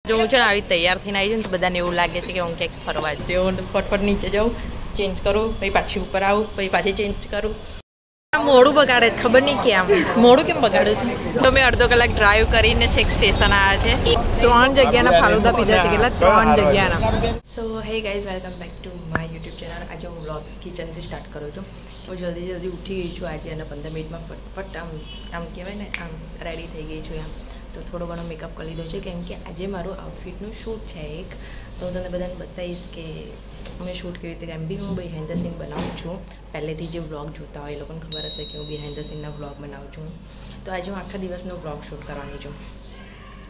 જો હું છે ને આવી તૈયાર થઈને આવી જાઉં તો બધાને એવું લાગે છે કે હું ક્યાંક ફરવા જઉં. હું ફટફટ નીચે જાઉં, ચેન્જ કરું, પછી પાછી ઉપર આવું, પછી પાછી ચેન્જ કરું. મોડું બગાડે છે, ખબર નહીં કેમ મોડું કેમ બગાડે છે. તો મેં અડધો કલાક ડ્રાઈવ કરીને છેક સ્ટેશન આવ્યા છે. 3 જગ્યાના ફાલુદા પીધા છે. કેટલા 3 જગ્યાના. So hey guys, welcome back to my YouTube channel. આજે હું વ્લોગ કિચનથી સ્ટાર્ટ કરું છું. હું જલ્દી ઉઠી ગઈ છું આજે અને 15 મિનિટમાં ફટફટ આમ કહેવાય ને આમ રેડી થઈ ગઈ છું એમ. તો થોડો ઘણો મેકઅપ કરી લીધો છે કેમ કે આજે મારું આઉટફિટનું શૂટ છે એક. તો હું તમને બધાને બતાવીશ કે મેં શૂટ કેવી રીતે. એમ બી હું બિહાઇન્ડ ધ સીન બનાવું છું. પહેલેથી જે વ્લોગ જોતા હોય એ લોકોને ખબર હશે કે હું બિહાઇન્ડ ધ સીનના વ્લોગ બનાવું છું. તો આજે હું આખા દિવસનો વ્લોગ શૂટ કરવાની છું.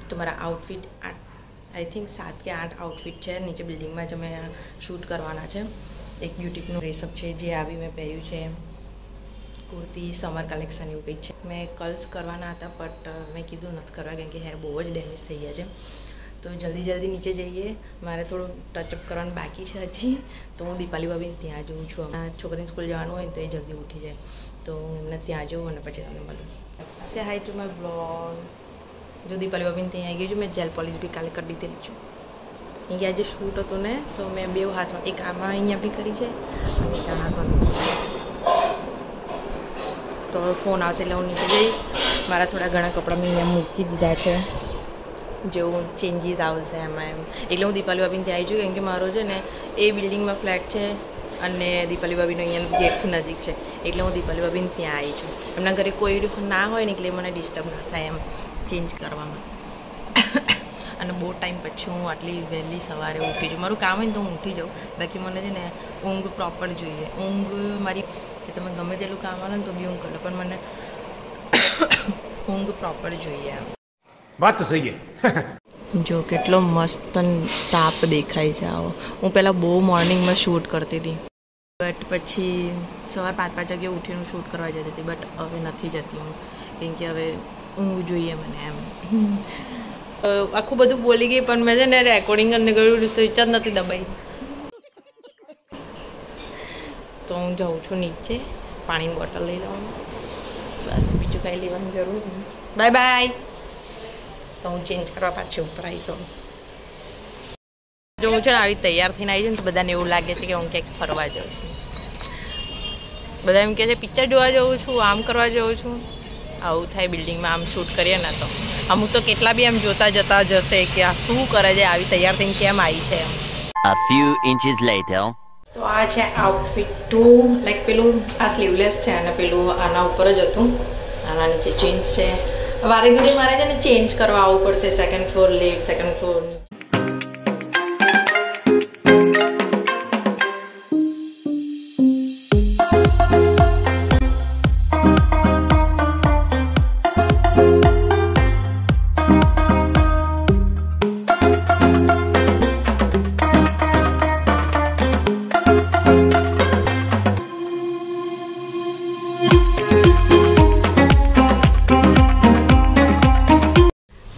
તો મારા આઉટફિટ આઈ થિંક 7 કે 8 આઉટફિટ છે. નીચે બિલ્ડિંગમાં જ અમે શૂટ કરવાના છે. એક બ્યુટિકનું ડ્રેસઅપ છે જે આવી મેં પહેર્યું છે, કુર્તી સમર કલેક્શન એવું કંઈક છે. મેં કર્લ્સ કરવાના હતા બટ મેં કીધું નથી કરવા કેમ કે હેર બહુ જ ડેમેજ થઈ ગયા છે. તો જલ્દી નીચે જઈએ. મારે થોડું ટચઅપ કરવાનું બાકી છે હજી. તો હું દીપાલી ભાભીને ત્યાં જોઉં છું. છોકરીને સ્કૂલ જવાનું હોય તો એ જલ્દી ઉઠી જાય તો હું એમને ત્યાં જઉં અને પછી તમને મળું. સે હાઈ ટુ માય બ્લોગ. જો દીપાલી ભાભીને ત્યાં આવી ગઈ છું. મેં જેલ પોલિશ બી કાલે કરી દીધેલી છું. અહીંયા જે શૂટ હતું ને તો મેં 2 હાથમાં, એક આમાં અહીંયા બી કરી છે અને એક આ હાથમાં. તો ફોન આવશે એટલે હું નીચે જઈશ. મારા થોડા ઘણા કપડાં મેં અહીંયા મૂકી દીધા છે. જેવું ચેન્જીસ આવશે એમાં એમ. એટલે હું દીપાલી ભાભીને ત્યાં આવી છું કેમ કે મારો છે ને એ બિલ્ડિંગમાં ફ્લેટ છે અને દીપાલી ભાભીનો અહીંયા ગેટથી નજીક છે. એટલે હું દીપાલી ભાભીને ત્યાં આવી છું. એમના ઘરે કોઈ ના હોય ને એટલે મને ડિસ્ટર્બ ના થાય એમ ચેન્જ કરવામાં. અને બહુ ટાઈમ પછી હું આટલી વહેલી સવારે ઉઠી છું. મારું કામ હોય ને તો હું ઉઠી જાઉં. બાકી મને છે ને ઊંઘ પ્રોપર જોઈએ. ઊંઘ મારી કે તમે ગમે તેટલું કામ આવે ને તો બી ઊંઘ કરો પણ મને ઊંઘ પ્રોપર જોઈએ એમ. વાત તો સહી છે. જો કેટલો મસ્ત તાપ દેખાય છે આવો. હું પહેલાં બહુ મોર્નિંગમાં શૂટ કરતી હતી બટ પછી સવાર 5 વાગે ઉઠીને શૂટ કરવા જતી હતી બટ હવે નથી જતી હું કેમ કે હવે ઊંઘ જોઈએ મને એમ. આખું બધું બોલી ગઈ પણ મેં છે ને રેકોર્ડિંગ કરીને ગયું સ્વિચ જ નથી દબાઈ. તો હું જાઉં છું નીચે પાણીની બોટલ લઈ લેવાનું. બસ બીજું કાંઈ લેવાની જરૂર નહીં. Bye bye. તો હું ચેન્જ કરવા પાછી ઉપર આવીશું. જો હું છે ને આવી તૈયાર થઈને આવી જાઉં તો બધાને એવું લાગે છે કે હું ક્યાંક ફરવા જાઉં છું. બધા એમ કહે છે પિક્ચર જોવા જાઉં છું, આમ કરવા જાઉં છું. આવું થાય બિલ્ડિંગમાં આમ શૂટ કરીએ ને તો અમુક તો કેટલા બી એમ જોતા જતા જશે કે આ શું કરે છે, આવી તૈયાર થઈને કેમ આવી છે એમ. A few inches later. તો આ છે આઉટફિટ 2. લાઈક પેલું આ સ્લીવલેસ છે અને પેલું આના ઉપર જ હતું. આના નીચે જીન્સ છે. વારે ઘડી મારે છે ને ચેન્જ કરવા આવવું પડશે. 2nd floor left, 2nd floor.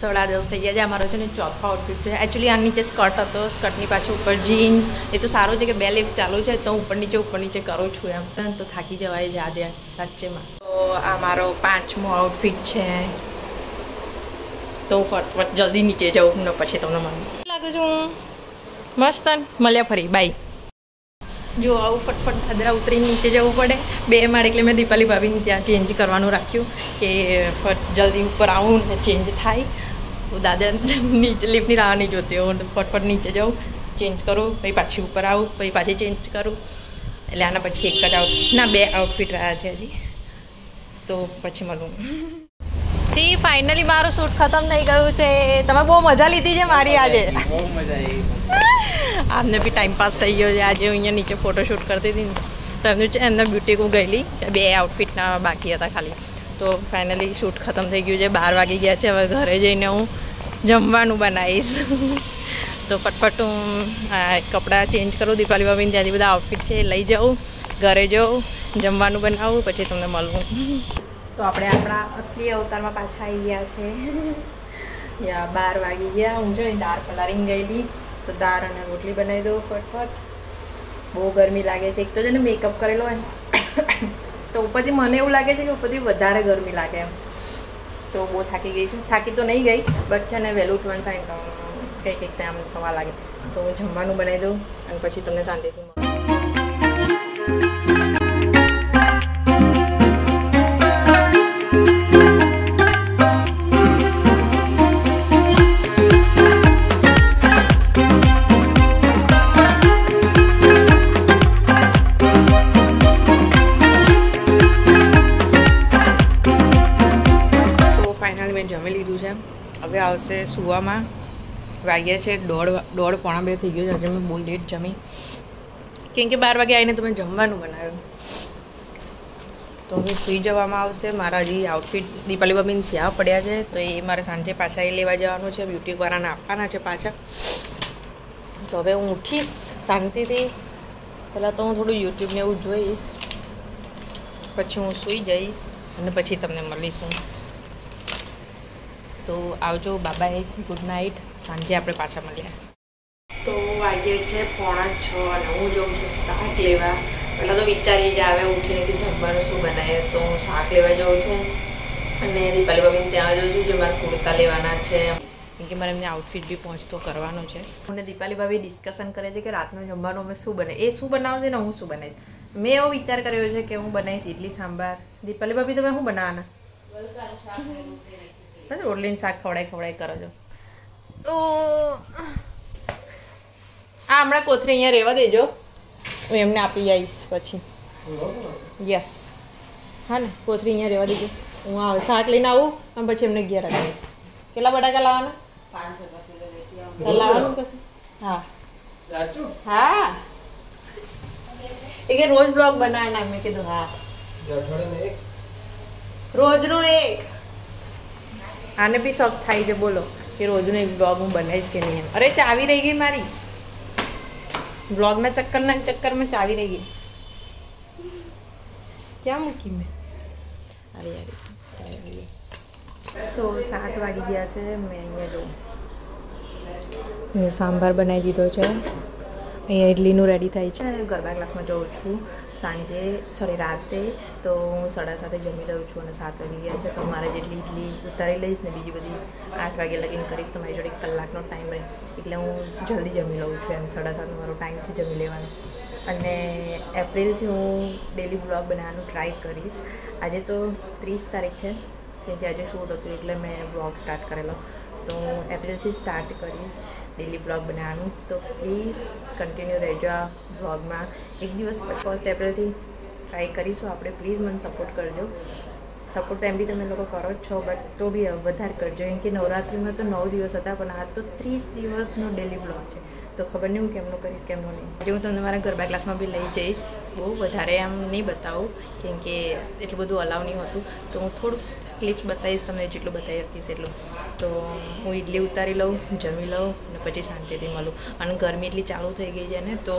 સાડા 10 થઈ ગયા છે. અમારો છે ને ચોથો આઉટફિટ છે. એકચ્યુઅલી આ નીચે સ્કર્ટ હતો, સ્કર્ટની પાછળ ઉપર જીન્સ. એ તો સારું છે કે 2 લિફ્ટ ચાલુ છે તો ઉપર નીચે કરું છું એમ. તો થાકી જવાય છે આજે સાચેમાં. તો આ મારો 5મો આઉટફિટ છે. તો ફટફટ જલ્દી નીચે જાઉં ને પછી તમને મળું. લાગુ છું મસ્ત. મળ્યા ફરી બાય. જો આવું ફટફટ દાદરા ઉતરીને નીચે જવું પડે 2 માળ. એટલે મેં દીપાલી ભાભીને ત્યાં ચેન્જ કરવાનું રાખ્યું કે જલ્દી ઉપર આવું ને ચેન્જ થાય. તો દાદા નીચે લિફ્ટની રાહ નહીં જોતી હું ફટફટ નીચે જાઉં, ચેન્જ કરું, પછી પાછી ઉપર આવું, પછી પાછી ચેન્જ કરું. એટલે આના પછી એક જ આઉટફિટ ના 2 આઉટફિટ રહ્યા છે હજી. તો પછી મળું. સી ફાઇનલી મારું શૂટ ખતમ થઈ ગયું છે. તમે બહુ મજા લીધી છે મારી આજે. બહુ મજા આવી. આમને બી ટાઈમ પાસ થઈ ગયો છે. આજે હું અહીંયા નીચે ફોટોશૂટ કરતી હતી ને તો એમના બ્યુટીક હું ગયેલી. 2 આઉટફિટના બાકી હતા ખાલી. તો ફાઇનલી શૂટ ખતમ થઈ ગયું છે. 12 વાગી ગયા છે. હવે ઘરે જઈને હું જમવાનું બનાવીશ. તો ફટફટ હું કપડાં ચેન્જ કરું. દીપાલી ભાભીને ત્યાંથી બધા આઉટફિટ છે લઈ જાઉં, ઘરે જાઉં, જમવાનું બનાવું, પછી તમને મળવું. તો આપણે આપણા અસલી અવતારમાં પાછા આવી ગયા છે. 12 વાગી ગયા. હું જો દાળ પલાળીને ગયેલી તો દાળ અને રોટલી બનાવી દઉં ફટફટ. બહુ ગરમી લાગે છે. એક તો છે ને મેકઅપ કરેલો હોય તો ઉપરથી મને એવું લાગે છે કે ઉપરથી વધારે ગરમી લાગે એમ. તો બહુ થાકી ગઈ છું. થાકી તો નહીં ગઈ બટ છે ને વહેલું ઉઠવાનું થાય તો કંઈક આમ થવા લાગે. તો હું જમવાનું બનાવી દઉં અને પછી તમને શાંતિથી મળું. જમી લીધું છે. હવે આવશે સુવામાં. વાગ્યા છે 1:30 થઈ ગયો છે. આજે મેં બહુ લેટ જમી કેમ કે 12 વાગે આવીને તમે જમવાનું બનાવ્યું. તો હવે સૂઈ જવામાં આવશે. મારા હજી આઉટફિટ દીપાલી ભાભીને ત્યાં પડ્યા છે તો એ મારે સાંજે પાછા એ લેવા જવાનું છે. બ્યુટીવાળાને આપવાના છે પાછા. તો હવે હું ઉઠીશ શાંતિથી. પહેલાં તો હું થોડું યુટ્યુબને એવું જોઈશ, પછી હું સૂઈ જઈશ અને પછી તમને મળીશું. તો આવજો. Bye, good night. સાંજે આપણે પાછા મળ્યા. તો વાગ્યા છે 5:45 અને હું જાઉં છું શાક લેવા. પહેલાં તો વિચારી જ આવે ઉઠીને કે જમવાનું શું બનાવીએ. તો હું શાક લેવા જાઉં છું અને દીપાલી ભાભીને ત્યાં જાઉં છું જે મારે કુર્તા લેવાના છે કેમ કે મારે એમને આઉટફિટ બી પહોંચતો કરવાનો છે. અને દીપાલી ભાભી ડિસ્કશન કરે છે કે રાતનું જમવાનું અમે શું બનાવીએ. એ શું બનાવશે ને હું શું બનાવીશ. મેં એવો વિચાર કર્યો છે કે હું બનાવીશ ઇડલી સાંભાર. દીપાલી ભાભી તમે શું બનાવવાના? રોટલીનું શાક ખવડાય કરો છો. તો આ હમણાં કોથળી અહીંયા રહેવા દેજો, હું એમને આપી જઈશ પછી. યસ, હા ને, કોથળી અહીંયા રહેવા દેજો. હું શાક લઈને આવું અને પછી એમને ઘેર આપીશ. કેટલા બટાકા લાવવાના? 500 લાવવાનું પછી. હા હા, એ કે રોજ બ્લોગ બનાવે. મેં કીધું હા, રોજનો એક. આને બી શોખ થાય છે બોલો કે રોજનો એક બ્લોગ હું બનાવીશ કે નહીં. અરે ચાવી રહી ગઈ મારી, બ્લોગના ચક્કરમાં ચાવી રહી ગઈ. ક્યાં મૂકી મેં? અરે યાર, તો 7 વાગી ગયા છે. મેં અહીંયા જોઉં સાંભાર બનાવી દીધો છે. અહીંયા ઇડલીનું રેડી થાય છે. ગરબા ક્લાસમાં જાઉં છું સાંજે, સોરી રાતે. તો હું 7:30 જમી લઉં છું અને 7 વાગી ગયા છે. તો મારે જેટલી ઇડલી ઉતારી લઈશ ને બીજી બધી 8 વાગે લગીને કરીશ તો મારી જોડે 1 કલાકનો ટાઈમ રહે. એટલે હું જલ્દી જમી લઉં છું. એમ 7:30 મારો ટાઈમથી જમી લેવાનો. અને એપ્રિલથી હું ડેલી બ્લોગ બનાવવાનું ટ્રાય કરીશ. આજે તો 30 તારીખ છે કેમ કે આજે શૂટ હતું એટલે મેં બ્લોગ સ્ટાર્ટ કરેલો. તો હું એપ્રિલથી સ્ટાર્ટ કરીશ ડેલી બ્લોગ બનાવવાનું. તો પ્લીઝ કન્ટિન્યુ રહેજો આ બ્લોગમાં. એક દિવસ 1 એપ્રિલથી ટ્રાય કરીશું આપણે. પ્લીઝ મને સપોર્ટ કરજો. સપોર્ટ તો એમ બી તમે લોકો કરો જ છો, બટ તો બી વધારે કરજો. કેમ કે નવરાત્રિમાં તો 9 દિવસ હતા પણ આ તો 30 દિવસનો ડેલી બ્લોગ છે. તો ખબર નહીં હું કેમનો કરીશ કેમનો નહીં. આજે હું તમને મારા ગરબા ક્લાસમાં બી લઈ જઈશ. બહુ વધારે આમ નહીં બતાવું કેમ કે એટલું બધું અલાવ નહીં હોતું. તો હું થોડું ક્લિપ્સ બતાવીશ તમને, જેટલું બતાવી શકીશ એટલું. તો હું ઇડલી ઉતારી લઉં, જમી લઉં અને પછી શાંતિથી મળું. અને ગરમી એટલી ચાલુ થઈ ગઈ છે ને તો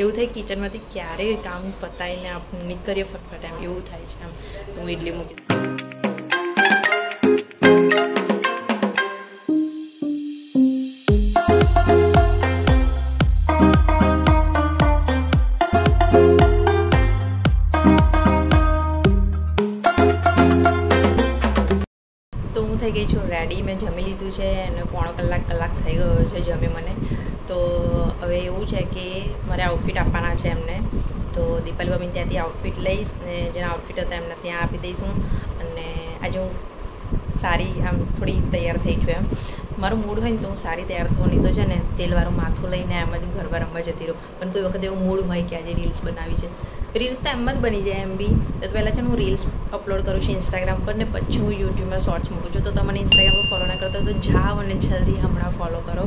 એવું થાય કિચનમાંથી ક્યારે કામ પતાવીને આપણે નીકળીએ ફટફટ એમ એવું થાય છે. એમ તો હું ઇડલી મૂકી થઈ ગઈ છું રેડી. મેં જમી લીધું છે અને 1.5 કલાક થઈ ગયો છે જમે મને. તો હવે એવું છે કે મારે આઉટફિટ આપવાના છે એમને. તો દીપાલી ભાભીને ત્યાંથી આઉટફિટ લઈશ ને જેના આઉટફિટ હતા એમને ત્યાં આપી દઈશું. અને આજે હું સારી આમ થોડી તૈયાર થઈ છું. એમ મારું મૂડ હોય ને તો હું સારી તૈયાર થવું, નહીં તો છે ને તેલવાળું માથું લઈને એમ જ ગરબા રમવા જતી રહું. પણ કોઈ વખત એવું મૂડ હોય કે આજે રીલ્સ બનાવી છે. રીલ્સ તો એમ જ બની જાય એમ બી. તો પહેલાં છે ને હું રીલ્સ અપલોડ કરું છું ઇન્સ્ટાગ્રામ પર ને પછી હું યુટ્યુબમાં શોર્ટ્સ મૂકું છું. તો તમને ઇન્સ્ટાગ્રામ પર ફોલો ના કરતા તો જાઓ અને જલ્દી હમણાં ફોલો કરો.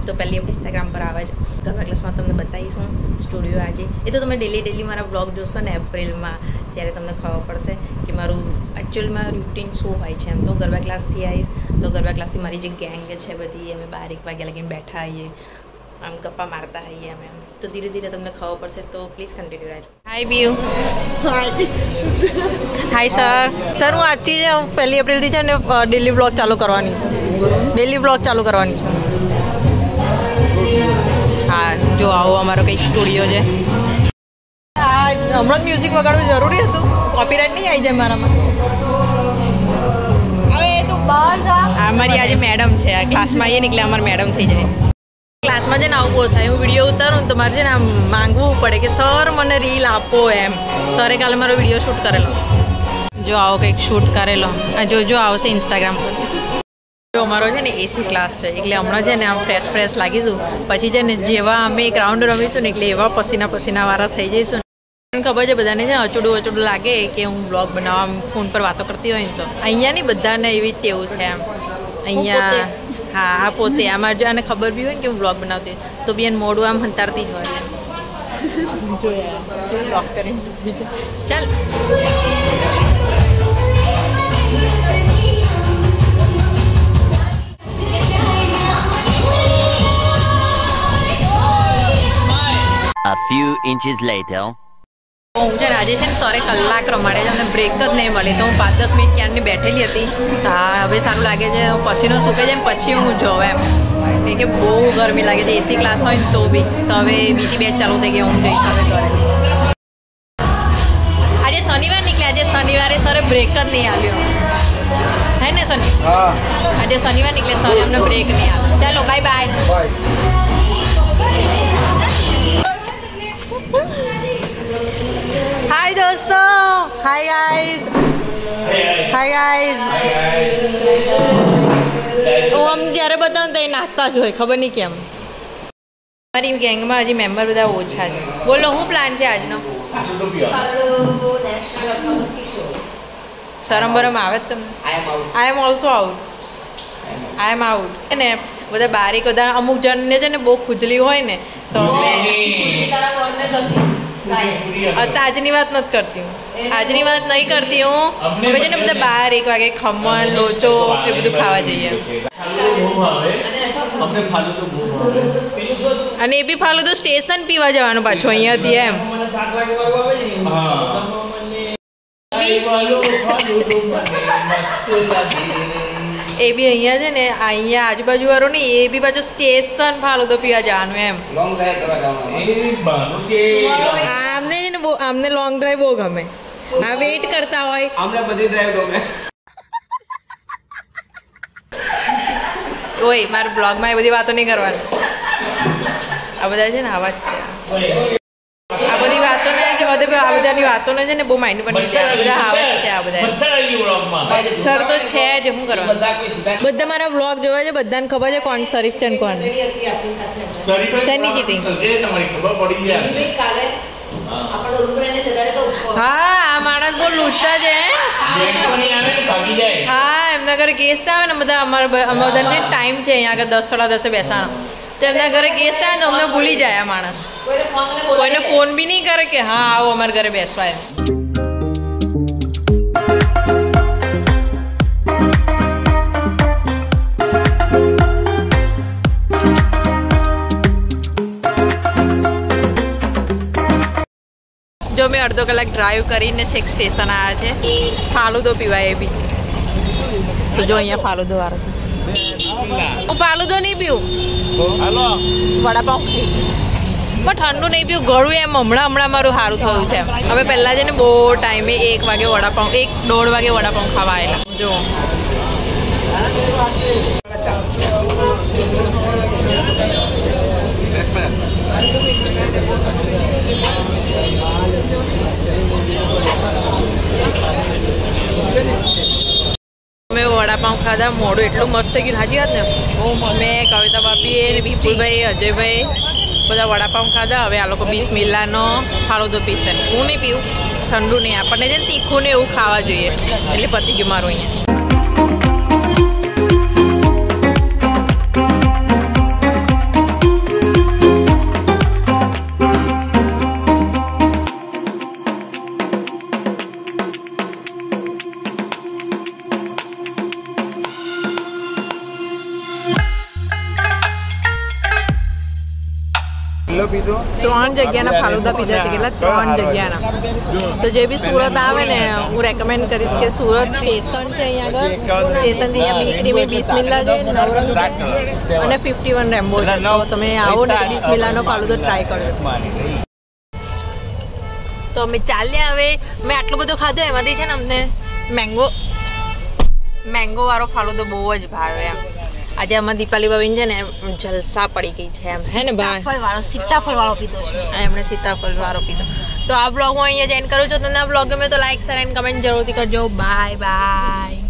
તો પહેલી ઇન્સ્ટાગ્રામ પર આવે છે ગરબા ક્લાસમાં તમને બતાવીશું સ્ટુડિયો આજે. એ તો તમે ડેલી મારા બ્લોગ જોશો ને એપ્રિલમાં ત્યારે તમને ખબર પડશે કે મારું એકચ્યુઅલમાં રૂટીન શું હોય છે. એમ તો ગરબા ક્લાસથી આવીશ તો ગરબા ક્લાસથી મારી જે ગેંગ છે બધી અમે 12 વાગ્યા લગીને બેઠા આવીએ, આમ ગપ્પા મારતા હોઈએ અમે. તો ધીરે ધીરે તમને ખબર પડશે. તો પ્લીઝ કન્ટિન્યુ રહેજો. હાય બીયુ. હાય સર. હું આજથી જ 1 એપ્રિલથી છે ને ડેલી બ્લોગ ચાલુ કરવાની છે. ડેલી બ્લોગ ચાલુ કરવાની છે. હા જો આવો અમારો કંઈક સ્ટુડિયો છે. હા હમણાં મ્યુઝિક વગાડવું જરૂરી હતું, કોપીરાઇટ નહીં આવી જાય મારામાં. હવે એ તો અમારી આજે મેડમ છે આ ક્લાસમાં આવીએ ને એટલે અમારે મેડમ થઈ જાય ક્લાસમાં છે ને આવું બહુ થાય હું વિડીયો ઉતારું ને તો મારે છે ને આમ માંગવું પડે કે સર મને રીલ આપો એમ સરે કાલે મારો વિડીયો શૂટ કરેલો જો આવો કંઈક શૂટ કરેલો જો આવશે ઇન્સ્ટાગ્રામ પર જો અમારો છે ને એસી ક્લાસ છે એટલે હમણાં છે ને આમ ફ્રેશ લાગીશું પછી છે ને જેવા અમે એક રાઉન્ડ રમીશું ને એટલે એવા પસીનાવાળા થઈ જઈશું ખબર છે બધાને છે અચૂડું લાગે કે હું બ્લોગ બનાવવા ફોન પર વાતો કરતી હોય ને તો અહીંયા નહીં બધાને એવી જ તેવું છે એમ અહીંયા હા આ પોતે આમાં જો આને ખબર બી હોય ને કે હું બ્લોગ બનાવતી હોય તો બી એને મોડું આમ હંતાડતી જ હોય બ્લોગ કરીને ચાલ A few inches later. હું છે ને આજે છે ને સરે કલાક રમાડે છે અને બ્રેક જ નહીં મળી તો હું 5-10 મિનિટ ક્યારની બેઠેલી હતી તો હવે સારું લાગે છે પસીનો સૂકે છે ને પછી હું જોઉં એમ કે બહુ ગરમી લાગે છે એસી ક્લાસ હોય ને તો બી તો હવે બીજી બેચ ચાલુ થઈ ગઈ હું જઈશ હવે ઘરે આજે શનિવાર નીકળ્યા આજે શનિવારે સરે બ્રેક જ નહીં આવ્યો હે ને શનિ આજે શનિવાર નીકળે સરે અમને બ્રેક નહીં આવ્યો ચાલો બાય हाय दोस्तों हाय गाइस हम જ્યારે બતાવું તો એ નાસ્તા જ હોય ખબર નહીં કેમ મારી ગેંગમાં હજી મેમ્બર બધા ઓછા છે બોલો શું પ્લાન છે આજનો શરમ બરમ આવે જ તમને આઈ એમ ઓલ્સો આઉટ ને બધા બારીક બધા અમુક જણને છે ને બહુ ખુજલી હોય ને તો આજની વાત નથી કરતી હું હવે છે ને બધા 12-1 વાગે ખમણ લોચો એ બધું ખાવા જઈએ અને એ બી ફાલું તો સ્ટેશન પીવા જવાનું પાછું અહીંયાથી એમ એ બી અહીંયા છે ને અહીંયા આજુબાજુ વાળો ને એ બી પાછું સ્ટેશન ફાલું તો પીવા જવાનું એમ આમને છે ને આમને લોંગ ડ્રાઈવ બહુ ગમે આ વેઇટ કરતા હોય અમને બધી ડ્રાઈવ ગમે ઓય મારા બ્લોગમાં એ બધી વાતો નહીં કરવાની આ બધા છે ને આવા જ છે આ બધી વાતો ને આ બધાની વાતો ને છે ને બહુ માઇન્ડ પર નીચે બધા આવા જ છે આ બધા મચ્છર તો છે જ શું કરવા બધા મારા બ્લોગ જોવા છે બધાને ખબર છે કોણ શરીફ છે ને કોણ શેની ચીટિંગ હા આ માણસ બહુ લૂંટતા છે હા એમના ઘરે ગેસ્ટ આવે ને બધા અમારા બધાને ટાઈમ છે અહીંયા આગળ 10-10 બેસાનો તો એમના ઘરે ગેસ્ટ આવે તો અમને ભૂલી જાય આ માણસ કોઈને ફોન બી નહીં કરે કે હા આવો અમારા ઘરે બેસવા એમ જો મેં અડધો કલાક ડ્રાઈવ કરીને છેક સ્ટેશન આવ્યા છે ફાલુદો પીવાય એ બી તો જો અહીંયા ફાલુદો વાળો છે હું ફાલુદો નહીં પીવું વડાપાઉં પણ ઠંડુ નહીં પીવું ગળું એમ હમણાં મારું સારું થયું છે હવે પહેલાં છે ને બહુ ટાઈમે 1 વાગે વડાપાઉં 1-1.5 વાગે વડાપાઉં ખાવા આવેલા જો મેં વડાપાઉં ખાધા મોડું એટલું મસ્ત થઈ ગયું સાચી વાત ને બહુ મેં કવિતા ભાભી વિપુલભાઈ અજયભાઈ બધા વડાપાઉં ખાધા હવે આ લોકો બિસ્મિલ્લાહનો ફાલુદો પીશે હું નહીં પીવું ઠંડુ નહીં આપણને છે ને તીખું ને એવું ખાવા જોઈએ એટલે પતી ગયું મારું અહીંયા ત્રણ જગ્યાના ફાલુદા પીધા છે કેટલા 3 જગ્યાના તો જે બી સુરત આવે ને હું રેકમેન્ડ કરીશ કે સુરત સ્ટેશન છે અહીંયા આગળ સ્ટેશનથી અહીંયા બીકરી બિસ્મિલ્લાહ છે નવરંગ અને 51 રેમ્બો છે તો તમે આવો ને તો બિસ્મિલ્લાહનો ફાલુદો ટ્રાય કરજો તો અમે ચાલ્યા હવે મેં આટલું બધું ખાધું એમાંથી છે ને અમને મેંગો વાળો ફાલુદો બહુ જ ભાવે એમ. આજે આમાં દીપાલી ભાભીને છે ને જલસા પડી ગઈ છે એમ, હે ને ભાઈ? સીતાફળ વાળો પીધો છે. એમણે સીતાફળ વાળો પીધો. તો આ બ્લોગ હું અહીંયા જ એન્ડ કરું છું. તમને આ બ્લોગ ગમે તો લાઈક શેર એન્ડ કમેન્ટ જરૂરથી કરજો. Bye bye.